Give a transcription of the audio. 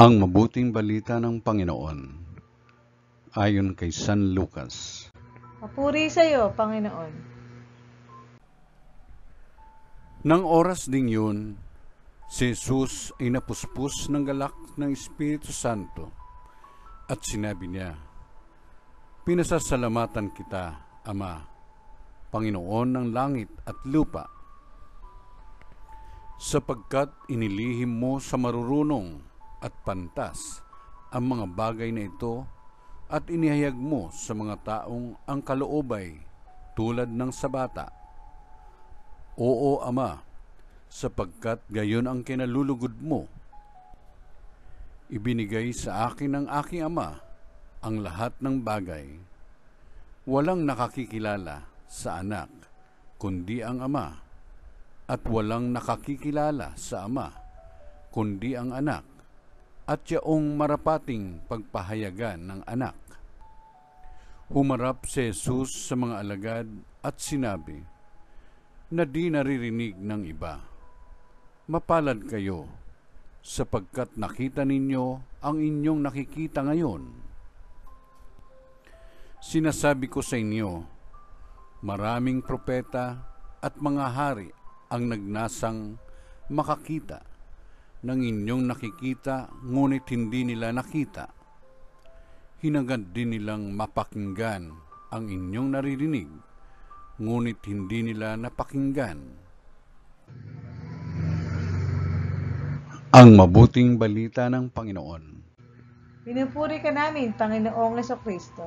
Ang mabuting balita ng Panginoon ayon kay San Lucas. Papuri sa iyo, Panginoon. Nang oras ding yun, si Jesus ay napuspos ng galak ng Espiritu Santo at sinabi niya, "Pinasasalamatan kita, Ama, Panginoon ng langit at lupa, sapagkat inilihim mo sa marurunong at pantas ang mga bagay na ito at inihayag mo sa mga taong ang kaloobay tulad ng sa bata. Oo, Ama, sapagkat gayon ang kinalulugod mo. Ibinigay sa akin ng aking Ama ang lahat ng bagay. Walang nakakikilala sa anak, kundi ang Ama, at walang nakakikilala sa Ama, kundi ang anak, at yaong marapating pagpahayagan ng anak." Humarap si Jesus sa mga alagad at sinabi, na di naririnig ng iba, "Mapalad kayo, sapagkat nakita ninyo ang inyong nakikita ngayon. Sinasabi ko sa inyo, maraming propeta at mga hari ang nagnasang makakita ng inyong nakikita, ngunit hindi nila nakita. Hinagad din nilang mapakinggan ang inyong naririnig, ngunit hindi nila napakinggan." Ang mabuting balita ng Panginoon. Pinupuri ka namin, Panginoong Jesucristo.